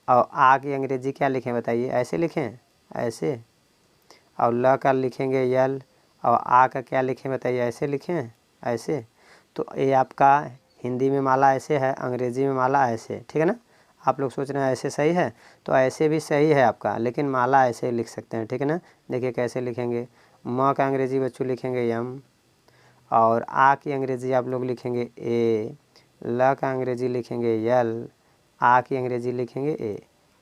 और आ की अंग्रेजी क्या लिखें बताइए? ऐसे लिखें, ऐसे। और ल का लिखेंगे यल, और आ का क्या लिखें बताइए? ऐसे लिखें, ऐसे। तो ये आपका हिंदी में माला ऐसे है, अंग्रेजी में माला ऐसे, ठीक है ना। आप लोग सोच रहे हैं ऐसे सही है, तो ऐसे भी सही है आपका, लेकिन माला ऐसे लिख सकते हैं, ठीक है ना। देखिए कैसे लिखेंगे, म का अंग्रेजी बच्चों लिखेंगे यम, और आ की अंग्रेजी आप लोग लिखेंगे ए, ल का अंग्रेजी लिखेंगे यल, आ की अंग्रेजी लिखेंगे ए।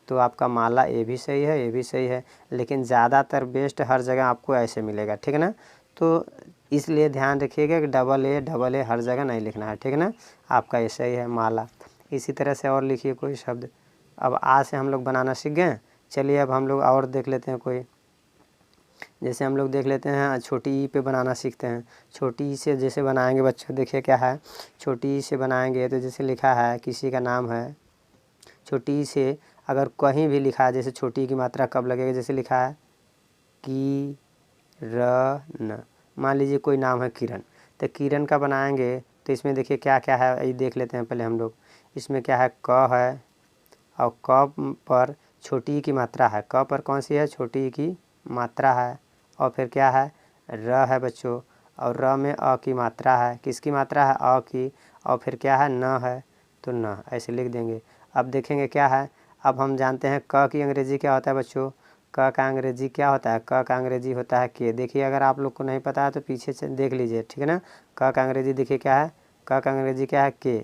तो आपका माला ए भी सही है, ए भी सही है, लेकिन ज़्यादातर बेस्ट हर जगह आपको ऐसे मिलेगा, ठीक है ना। तो इसलिए ध्यान रखिएगा कि डबल ए हर जगह नहीं लिखना है, ठीक है ना। आपका ये सही है माला। इसी तरह से और लिखिए कोई शब्द। अब आ से हम लोग बनाना सीख गए। चलिए अब हम लोग और देख लेते हैं कोई। जैसे हम लोग देख लेते हैं छोटी ई पे बनाना सीखते हैं। छोटी ई से जैसे बनाएंगे बच्चों, देखिए क्या है, छोटी ई से बनाएंगे तो जैसे लिखा है किसी का नाम है, छोटी ई से अगर कहीं भी लिखा है, जैसे छोटी की मात्रा कब लगेगा, जैसे लिखा है की र न, मान लीजिए कोई नाम है किरण, तो किरण का बनाएंगे तो इसमें देखिए क्या क्या है, ये देख लेते हैं पहले हम लोग। इसमें क्या है, क है, और क पर छोटी की मात्रा है, क पर कौन सी है? छोटी की मात्रा है। और फिर क्या है, र है बच्चों, और र में अ की मात्रा है। किसकी मात्रा है? अ की। और फिर क्या है, न है, तो न ऐसे लिख देंगे। अब देखेंगे क्या है, अब हम जानते हैं क की अंग्रेजी क्या होता है बच्चों। क का अंग्रेजी क्या होता है? क का अंग्रेजी होता है के। देखिए अगर आप लोग को नहीं पता है तो पीछे से देख लीजिए, ठीक है ना। क का अंग्रेजी देखिए क्या है, क का अंग्रेजी क्या है? के।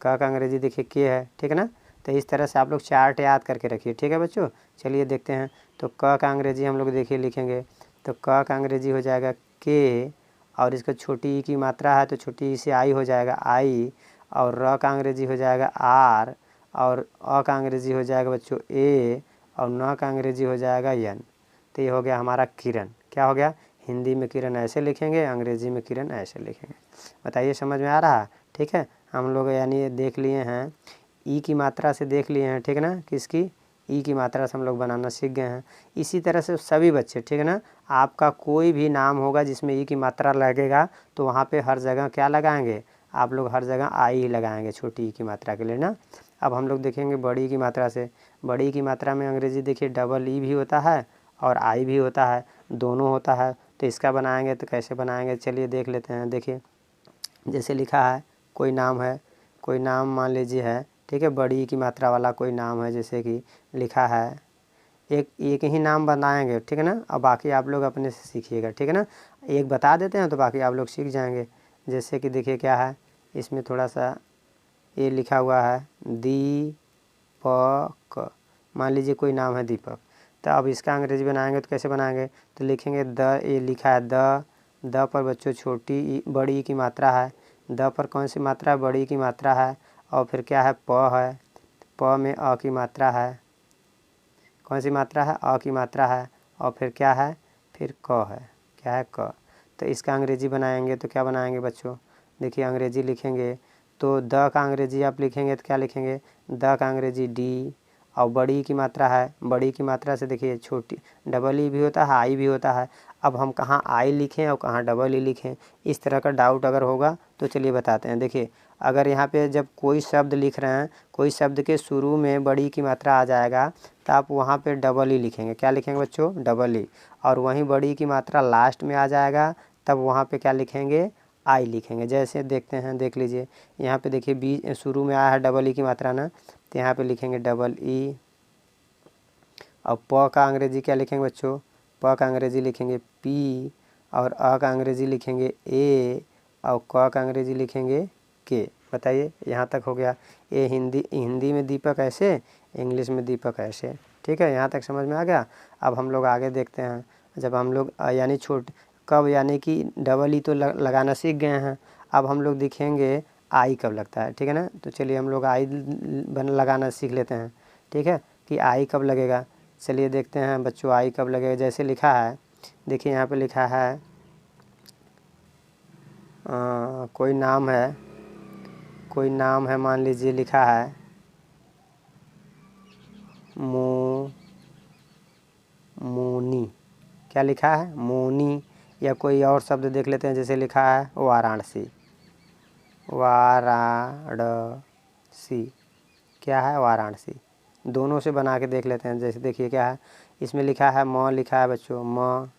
क का अंग्रेजी देखिए के है, ठीक है ना। तो इस तरह से आप लोग चार्ट याद करके रखिए, ठीक है बच्चों। चलिए देखते हैं। तो क का अंग्रेजी हम लोग देखिए लिखेंगे, तो क का अंग्रेजी हो जाएगा के, और इसका छोटी ई की मात्रा है तो छोटी ई से आई हो जाएगा आई, और र का अंग्रेजी हो जाएगा आर, और अ का अंग्रेजी हो जाएगा बच्चों ए, और न का अंग्रेजी हो जाएगा यन। तो ये हो गया हमारा किरण। क्या हो गया? हिंदी में किरण ऐसे लिखेंगे, अंग्रेजी में किरण ऐसे लिखेंगे। बताइए समझ में आ रहा है? ठीक है, हम लोग यानी ये देख लिए हैं, ई की मात्रा से देख लिए हैं, ठीक है ना। किसकी? ई की मात्रा से हम लोग बनाना सीख गए हैं। इसी तरह से सभी बच्चे, ठीक है ना, आपका कोई भी नाम होगा जिसमें ई की मात्रा लगेगा तो वहाँ पे हर जगह क्या लगाएंगे? आप लोग हर जगह आई ही लगाएंगे छोटी ई की मात्रा के लिए ना। अब हम लोग देखेंगे बड़ी की मात्रा से। बड़ी की मात्रा में अंग्रेजी देखिए डबल ई भी होता है और आई भी होता है, दोनों होता है। तो इसका बनाएंगे तो कैसे बनाएंगे, चलिए देख लेते हैं। देखिए जैसे लिखा है कोई नाम है, कोई नाम मान लीजिए है, ठीक है, बड़ी की मात्रा वाला कोई नाम है, जैसे कि लिखा है, एक ही नाम बनाएंगे, ठीक है ना। अब बाकी आप लोग अपने से सीखिएगा, ठीक है ना। एक बता देते हैं तो बाकी आप लोग सीख जाएंगे। जैसे कि देखिए क्या है, इसमें थोड़ा सा ये लिखा हुआ है दीपक, मान लीजिए कोई नाम है दीपक। तो अब इसका अंग्रेजी बनाएंगे तो कैसे बनाएंगे, तो लिखेंगे द, ये लिखा है द पर बच्चों छोटी बड़ी की मात्रा है, द पर कौन सी मात्रा है? बड़ी की मात्रा है। और फिर क्या है, प है, प में अ की मात्रा है। कौन सी मात्रा है? अ की मात्रा है। और फिर क्या है, फिर क है, क्या है? क। तो इसका अंग्रेजी बनाएंगे तो क्या बनाएंगे बच्चों, देखिए अंग्रेजी लिखेंगे तो द का अंग्रेजी आप लिखेंगे तो क्या लिखेंगे, द का अंग्रेजी डी, और बड़ी की मात्रा है, बड़ी की मात्रा से देखिए छोटी डबल ई भी होता है, आई भी होता है। अब हम कहाँ आई लिखें और कहाँ डबल ई लिखें, इस तरह का डाउट अगर होगा तो चलिए बताते हैं। देखिए अगर यहाँ पे जब कोई शब्द लिख रहे हैं, कोई शब्द के शुरू में बड़ी की मात्रा आ जाएगा तो आप वहाँ पे डबल ई लिखेंगे। क्या लिखेंगे बच्चों? Double E. और वहीं बड़ी की मात्रा लास्ट में आ जाएगा तब वहाँ पे क्या लिखेंगे? आई लिखेंगे। जैसे देखते हैं, देख लीजिए यहाँ पे देखिए बी शुरू में आया है डबल ई की मात्रा ना, तो यहाँ पे लिखेंगे डबल ई। और प का अंग्रेजी क्या लिखेंगे बच्चों? प का अंग्रेजी लिखेंगे पी, और अ का अंग्रेजी लिखेंगे ए, और क का अंग्रेजी लिखेंगे के। बताइए, यहाँ तक हो गया। ये हिंदी में दीपक ऐसे, इंग्लिश में दीपक ऐसे। ठीक है, यहाँ तक समझ में आ गया। अब हम लोग आगे देखते हैं। जब हम लोग यानी कब यानी कि डबल ई तो लगाना सीख गए हैं। अब हम लोग दिखेंगे आई कब लगता है। ठीक है ना, तो चलिए हम लोग आई लगाना सीख लेते हैं। ठीक है, कि आई कब लगेगा। चलिए देखते हैं बच्चों, आई कब लगेगा। जैसे लिखा है, देखिए यहाँ पे लिखा है कोई नाम है, मान लीजिए लिखा है मोनी। क्या लिखा है? मोनी। या कोई और शब्द देख लेते हैं, जैसे लिखा है वाराणसी। क्या है? वाराणसी। दोनों से बना के देख लेते हैं। जैसे देखिए क्या है, इसमें लिखा है म, लिखा है बच्चों म।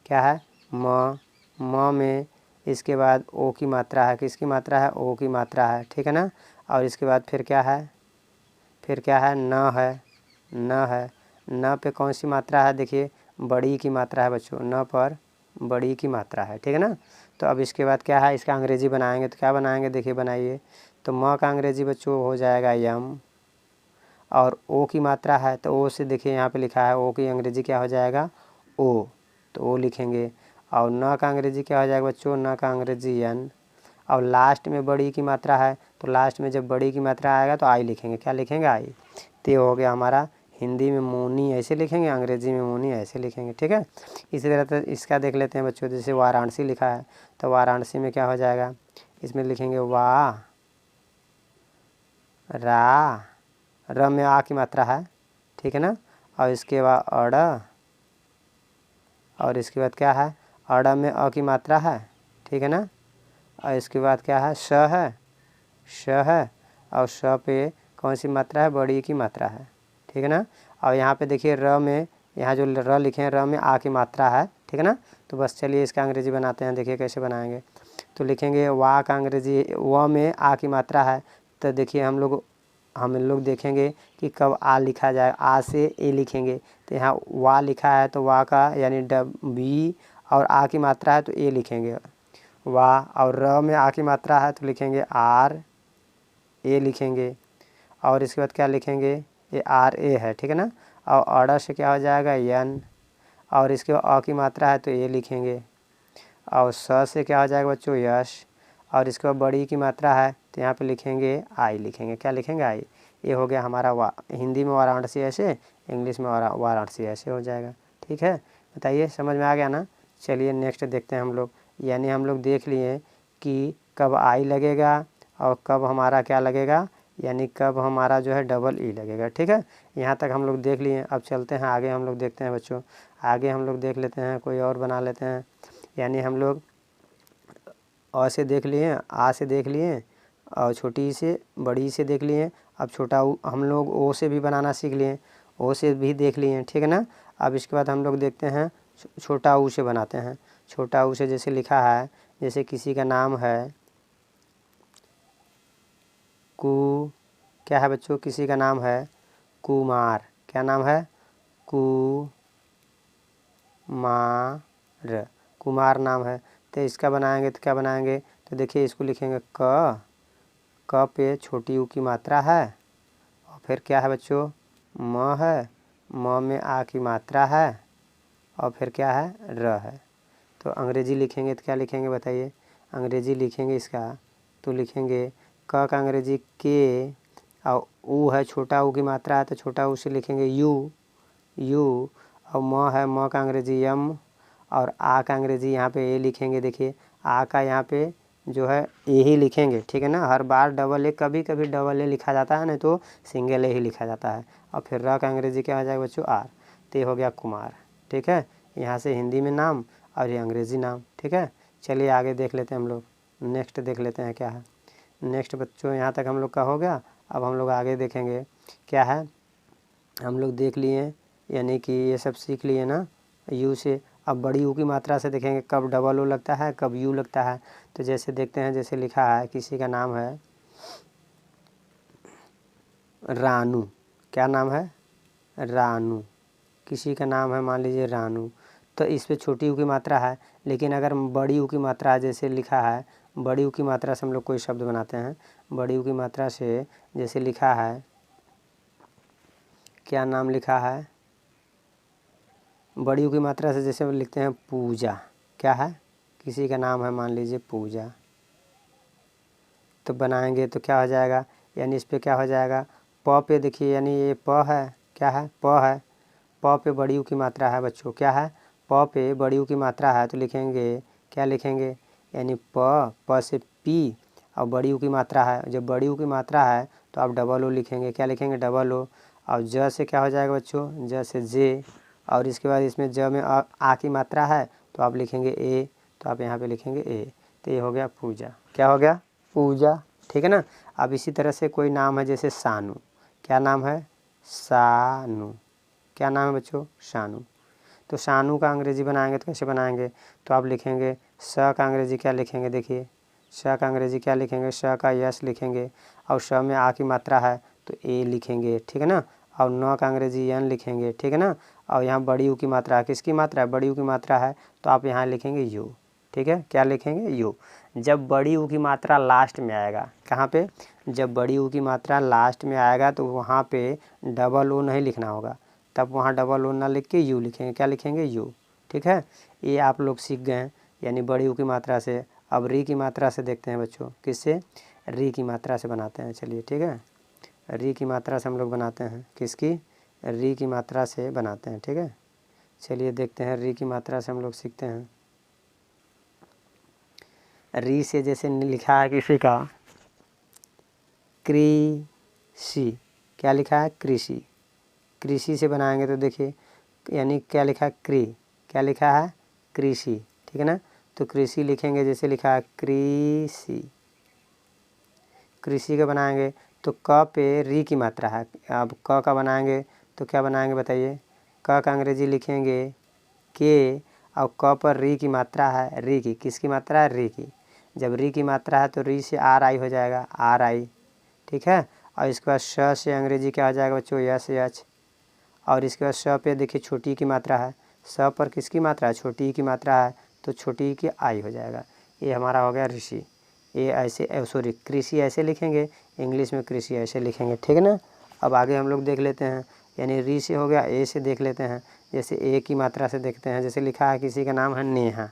क्या है? म में इसके बाद ओ की मात्रा है। किसकी मात्रा है? ओ की मात्रा है। ठीक है ना। और इसके बाद फिर क्या है? न है। न पे कौन सी मात्रा है? देखिए बड़ी की मात्रा है बच्चों। न पर बड़ी की मात्रा है। ठीक है ना। तो अब इसके बाद क्या है, इसका अंग्रेजी बनाएंगे। तो क्या बनाएंगे? देखिए बनाइए। तो म का अंग्रेजी बच्चों हो जाएगा यम। और ओ की मात्रा है, तो ओ से देखिए यहाँ पे लिखा है ओ की अंग्रेजी क्या हो जाएगा? ओ। तो ओ लिखेंगे। और न का अंग्रेजी क्या हो जाएगा बच्चों? न का अंग्रेजी एन। और लास्ट में बड़ी की मात्रा है, तो लास्ट में जब बड़ी की मात्रा आएगा तो आई लिखेंगे। क्या लिखेंगे? आई। तो ये हो गया हमारा। हिंदी में मोनी ऐसे लिखेंगे, अंग्रेजी में मोनी ऐसे लिखेंगे। ठीक है। इसी तरह से इसका देख लेते हैं बच्चों। जैसे वाराणसी लिखा है, तो वाराणसी में क्या हो जाएगा? इसमें लिखेंगे वाह रा। र में आ की मात्रा है। ठीक है ना। और इसके बाद अड़। और इसके बाद क्या है? अड़ में अ की मात्रा है। ठीक है ना। और इसके बाद क्या है? श है। और श पे कौन सी मात्रा है? बड़ी की मात्रा है। ठीक है ना। और यहाँ पे देखिए र में, यहाँ जो र लिखे हैं, र में आ की मात्रा है। ठीक है ना। तो बस चलिए इसका अंग्रेजी बनाते हैं। देखिए कैसे बनाएंगे। तो लिखेंगे वाह का अंग्रेजी, व में आ की मात्रा है। तो देखिए हम लोग देखेंगे कि कब आ लिखा जाए। आ से ए लिखेंगे। तो यहाँ वाह लिखा है, तो वाह का यानी बी और आ की मात्रा है तो ए लिखेंगे वाह। और र में आ की मात्रा है तो लिखेंगे आर, ए लिखेंगे। और इसके बाद क्या लिखेंगे? ये आर ए है। ठीक है ना। और अड़ा से क्या हो जाएगा? यन। और इसके बाद अ की मात्रा है तो ए लिखेंगे। और स से क्या हो जाएगा बच्चों? यश। और इसके बाद बड़ी की मात्रा है तो यहाँ पे लिखेंगे आई लिखेंगे। क्या लिखेंगे? आई। ये हो गया हमारा हिंदी में वाराणसी ऐसे, इंग्लिश में वाराणसी ऐसे हो जाएगा। ठीक है, बताइए समझ में आ गया ना। चलिए नेक्स्ट देखते हैं हम लोग। यानी हम लोग देख लिए कि कब आई लगेगा और कब हमारा क्या लगेगा, यानी कब हमारा जो है डबल ई लगेगा। ठीक है, यहाँ तक हम लोग देख लिए। अब चलते हैं आगे, हम लोग देखते हैं बच्चों। आगे हम लोग देख लेते हैं, कोई और बना लेते हैं। यानी हम लोग अ से देख लिए, आ से देख लिए, और छोटी से बड़ी से देख लिए। अब छोटा ऊ हम लोग ओ से भी बनाना सीख लिए, ओ से भी देख लिए। ठीक है ना। अब इसके बाद हम लोग देखते हैं छोटा ऊ से बनाते हैं। छोटा ऊ से जैसे लिखा है, जैसे किसी का नाम है क्या है बच्चों? किसी का नाम है कुमार। क्या नाम है? कुमार नाम है। तो इसका बनाएंगे तो क्या बनाएंगे? तो देखिए इसको लिखेंगे क पे छोटी ऊ की मात्रा है। और फिर क्या है बच्चों? म है। म में आ की मात्रा है। और फिर क्या है? र है। तो अंग्रेजी लिखेंगे तो क्या लिखेंगे बताइए? अंग्रेजी लिखेंगे इसका तो लिखेंगे क का अंग्रेजी के। और ऊ है, छोटा ऊ की मात्रा है तो छोटा ऊ से लिखेंगे यू। और म है, म का अंग्रेजी यम। और आ का अंग्रेजी यहाँ पे ए लिखेंगे। देखिए आ का यहाँ पे जो है ए ही लिखेंगे। ठीक है ना। हर बार डबल ए, कभी कभी डबल ए लिखा जाता है, नहीं तो सिंगल ए ही लिखा जाता है। और फिर र का अंग्रेजी क्या हो जाएगा बच्चों? आर। तो ये हो गया कुमार। ठीक है, यहाँ से हिंदी में नाम और ये अंग्रेजी नाम। ठीक है, चलिए आगे देख लेते हैं हम लोग। नेक्स्ट देख लेते हैं क्या है। नेक्स्ट बच्चों यहाँ तक हम लोग का हो गया। अब हम लोग आगे देखेंगे क्या है। हम लोग देख लिए, यानी कि ये सब सीख लिए ना यू से। अब बड़ी यू की मात्रा से देखेंगे कब डबल ओ लगता है, कब यू लगता है। तो जैसे देखते हैं, जैसे लिखा है किसी का नाम है रानू। क्या नाम है? रानू। किसी का नाम है मान लीजिए रानू। तो इस पे छोटी यू की मात्रा है, लेकिन अगर बड़ी यू की मात्रा जैसे लिखा है, बड़ी यू की मात्रा से हम लोग कोई शब्द बनाते हैं। बड़ी यू की मात्रा से जैसे लिखा है, क्या नाम लिखा है, बड़ी यू की मात्रा से जैसे लिखते हैं पूजा। क्या है, किसी का नाम है मान लीजिए पूजा, तो बनाएंगे तो क्या हो जाएगा, यानी इस पे क्या हो जाएगा, प पे देखिए, यानी ये प है, क्या है, प है, प पे बड़ी यू की मात्रा है बच्चों। क्या है, प पे बड़ी यू की मात्रा है, तो लिखेंगे, क्या लिखेंगे, यानी प से पी और बड़ी यू की मात्रा है। जब बड़ी यू की मात्रा है तो आप डबल ओ लिखेंगे। क्या लिखेंगे, डबल ओ। और ज से क्या हो जाएगा बच्चों, ज से जे, और इसके बाद इसमें ज में आ की मात्रा है तो आप लिखेंगे ए, तो आप यहाँ पे लिखेंगे ए। तो ये हो गया पूजा। क्या हो गया, पूजा। ठीक है ना। अब इसी तरह से कोई नाम है जैसे सानू। क्या नाम है, सानू। क्या नाम है बच्चों, शानू। तो शानू का अंग्रेजी बनाएंगे तो कैसे बनाएंगे, तो आप लिखेंगे स का अंग्रेजी क्या लिखेंगे, देखिए स का अंग्रेजी क्या लिखेंगे, स का यस लिखेंगे, और स में आ की मात्रा है तो ए लिखेंगे। ठीक है ना। और न का अंग्रेजी एन लिखेंगे। ठीक है ना। और यहाँ बड़ी यू की मात्रा है, किसकी मात्रा है, बड़ी यू की मात्रा है, तो आप यहाँ लिखेंगे यू। ठीक है, क्या लिखेंगे, यू। जब बड़ी यू की मात्रा लास्ट में आएगा, कहाँ पे, जब बड़ी यू की मात्रा लास्ट में आएगा तो वहाँ पे डबल ओ नहीं लिखना होगा, तब वहाँ डबल ओ ना लिख के यू लिखेंगे। क्या लिखेंगे, यू। ठीक है, ये आप लोग सीख गए हैं, यानी बड़ी यू की मात्रा से। अब री की मात्रा से देखते हैं बच्चों, किससे, री की मात्रा से बनाते हैं। चलिए ठीक है, री की मात्रा से हम लोग बनाते हैं, किसकी, री की मात्रा से बनाते हैं। ठीक है, चलिए देखते हैं, री की मात्रा से हम लोग सीखते हैं। री से जैसे लिखा है किसी का, कृषि। क्या लिखा है, कृषि। कृषि से बनाएंगे तो देखिए, यानी क्या लिखा है, क्या लिखा है, कृषि। ठीक है ना। तो कृषि लिखेंगे जैसे लिखा है कृषि। कृषि का बनाएंगे तो क पे री की मात्रा है। अब क का बनाएंगे तो क्या बनाएंगे बताइए, क का अंग्रेजी लिखेंगे के, और क पर री की मात्रा है, री की, किसकी मात्रा है, री की। जब री की मात्रा है तो री से आर आई हो जाएगा, आर आई। ठीक है। और इसके बाद श से अंग्रेजी क्या हो जाएगा बच्चों, यस एच। और इसके बाद स पे देखिए छोटी की मात्रा है, स पर किसकी मात्रा है, छोटी की मात्रा है, तो छोटी की आई हो जाएगा। ये हमारा हो गया ऋषि। ये ऐसे, सॉरी, कृषि ऐसे लिखेंगे, इंग्लिश में कृषि ऐसे लिखेंगे। ठीक है ना। अब आगे हम लोग देख लेते हैं, यानी री से हो गया, ए से देख लेते हैं, जैसे ए की मात्रा से देखते हैं। जैसे लिखा है किसी का नाम है नेहा,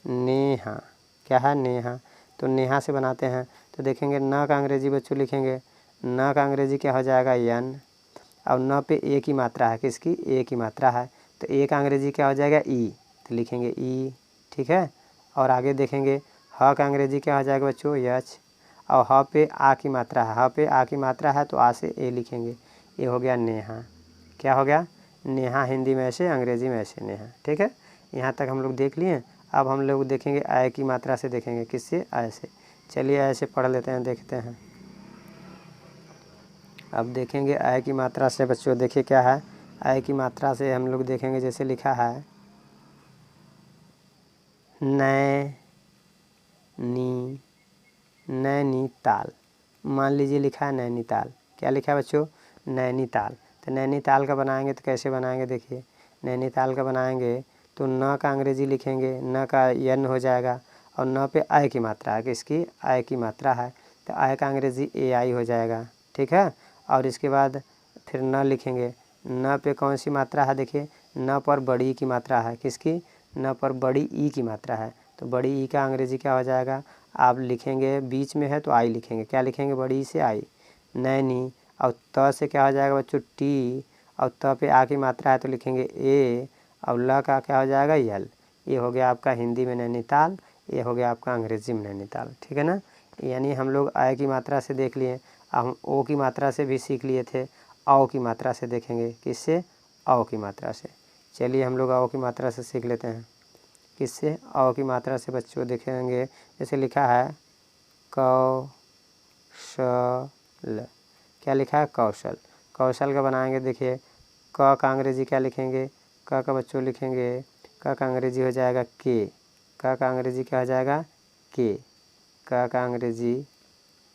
नेहा। क्या है, नेहा। तो नेहा से बनाते हैं तो देखेंगे न का अंग्रेजी बच्चों लिखेंगे, न का अंग्रेजी क्या हो जाएगा, यन। और न पे ए की मात्रा है, किसकी, ए की मात्रा है, तो ए का अंग्रेजी क्या हो जाएगा, ई, तो लिखेंगे ई। ठीक है। और आगे देखेंगे ह का अंग्रेजी क्या हो जाएगा बच्चों, यच। और ह पे आ की मात्रा है, ह पे आ की मात्रा है तो आ से ए लिखेंगे। ये हो गया नेहा। क्या हो गया, नेहा। हिंदी में ऐसे, अंग्रेजी में ऐसे, नेहा। ठीक है, यहाँ तक हम लोग देख लिए। अब हम लोग देखेंगे आय की मात्रा से, देखेंगे किससे, आय से। चलिए ऐसे पढ़ लेते हैं, देखते हैं। अब देखेंगे आय की मात्रा से बच्चों, देखिए क्या है, आय की मात्रा से हम लोग देखेंगे जैसे लिखा है नैनीताल। मान लीजिए लिखा है नैनीताल। क्या लिखा है बच्चों, नैनीताल। तो नैनीताल का बनाएंगे तो कैसे बनाएंगे, देखिए नैनीताल का बनाएंगे तो न का अंग्रेजी लिखेंगे, न का यन हो जाएगा, और न पे आय की मात्रा है, किसकी, आय की मात्रा है, तो आय का अंग्रेजी ए आई हो जाएगा। ठीक है। और इसके बाद फिर न लिखेंगे, न पे कौन सी मात्रा है, देखिए न पर बड़ी की मात्रा है, किसकी, न पर बड़ी ई की मात्रा है, तो बड़ी ई का अंग्रेजी क्या हो जाएगा, आप लिखेंगे बीच में है तो आई लिखेंगे। क्या लिखेंगे, बड़ी ई से आई, नैनी। और त से क्या हो जाएगा बच्चों, टी। और त पे आ की मात्रा है तो लिखेंगे ए, और ल का क्या हो जाएगा, यल। ये हो गया आपका हिंदी में नैनीताल, ये हो गया आपका अंग्रेजी में नैनीताल। ठीक है ना। यानी हम लोग आय की मात्रा से देख लिए, अब हम ओ की मात्रा से भी सीख लिए थे, औ की मात्रा से देखेंगे, किससे, औ की मात्रा से। चलिए हम लोग औ की मात्रा से सीख लेते हैं, किससे, औ की मात्रा से बच्चों देखेंगे जैसे लिखा है कौशल। क्या लिखा है, कौशल। कौशल का बनाएंगे, देखिए क का अंग्रेजी क्या लिखेंगे, क का बच्चों लिखेंगे, क का अंग्रेजी हो जाएगा के, क का अंग्रेजी क्या हो जाएगा, के, क का अंग्रेजी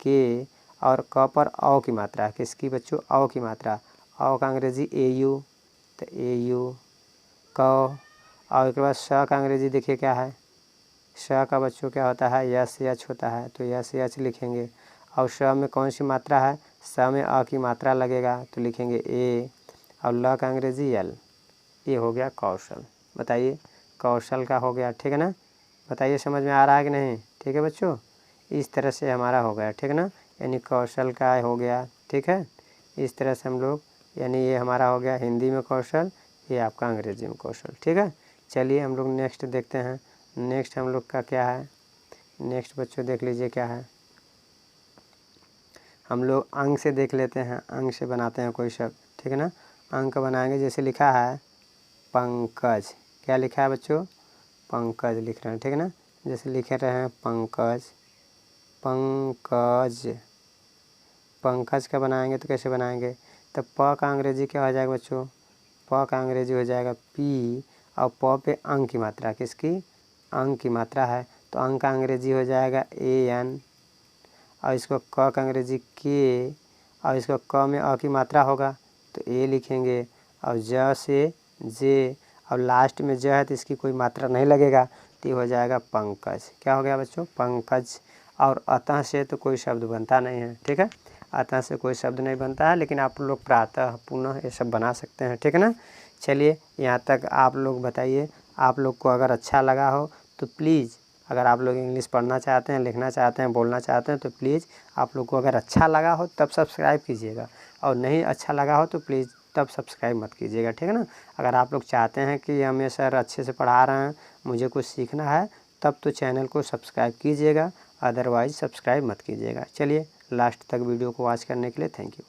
के। और क पर औ की मात्रा है, किसकी बच्चों, औ की मात्रा, औ का अंग्रेजी ए यू, तो ए यू, कौ। और उसके बाद श का अंग्रेजी देखिए क्या है, श का बच्चों क्या होता है, यस एच होता है, तो यस एच लिखेंगे। और श में कौन सी मात्रा है, स में अ की मात्रा लगेगा तो लिखेंगे ए, और ल का अंग्रेजी एल। ये हो गया कौशल। बताइए कौशल का हो गया, ठीक है ना। बताइए समझ में आ रहा है कि नहीं। ठीक है बच्चों, इस तरह से हमारा हो गया, ठीक है ना, यानी कौशल का हो गया। ठीक है, इस तरह से हम लोग, यानी ये हमारा हो गया हिंदी में कौशल, ये आपका अंग्रेजी में कौशल। ठीक है, चलिए हम लोग नेक्स्ट देखते हैं। नेक्स्ट हम लोग का क्या है, नेक्स्ट बच्चों देख लीजिए क्या है। हम लोग अंक से देख लेते हैं, अंक से बनाते हैं कोई शब्द, ठीक है ना। अंक बनाएंगे, जैसे लिखा है पंकज, क्या लिखा है बच्चों, पंकज लिख रहे हैं, ठीक है ना। जैसे लिख रहे हैं पंकज, पंकज, पंकज का बनाएंगे तो कैसे बनाएंगे, तो प का अंग्रेजी क्या हो जाएगा बच्चों, प का अंग्रेजी हो जाएगा पी, और प पे अंक की मात्रा, किसकी, अंक की मात्रा है, तो अंक का अंग्रेजी हो जाएगा ए एन, और इसको क का अंग्रेजी के, और इसको क में अ की मात्रा होगा तो ए लिखेंगे, और ज से जे, और लास्ट में ज है तो इसकी कोई मात्रा नहीं लगेगा तो ये हो जाएगा पंकज। क्या हो गया बच्चों, पंकज। और अतः से तो कोई शब्द बनता नहीं है, ठीक है, अतः से कोई शब्द नहीं बनता है, लेकिन आप लोग प्रातः पुनः ये सब बना सकते हैं, ठीक है ना। चलिए यहाँ तक आप लोग बताइए, आप लोग को अगर अच्छा लगा हो तो प्लीज़, अगर आप लोग इंग्लिश पढ़ना चाहते हैं, लिखना चाहते हैं, बोलना चाहते हैं तो प्लीज़ आप लोग को अगर अच्छा लगा हो तब सब्सक्राइब कीजिएगा, और नहीं अच्छा लगा हो तो प्लीज़ तब सब्सक्राइब मत कीजिएगा, ठीक है ना। अगर आप लोग चाहते हैं कि हमें सर अच्छे से पढ़ा रहे हैं, मुझे कुछ सीखना है, तब तो चैनल को सब्सक्राइब कीजिएगा, अदरवाइज़ सब्सक्राइब मत कीजिएगा। चलिए लास्ट तक वीडियो को वॉच करने के लिए थैंक यू।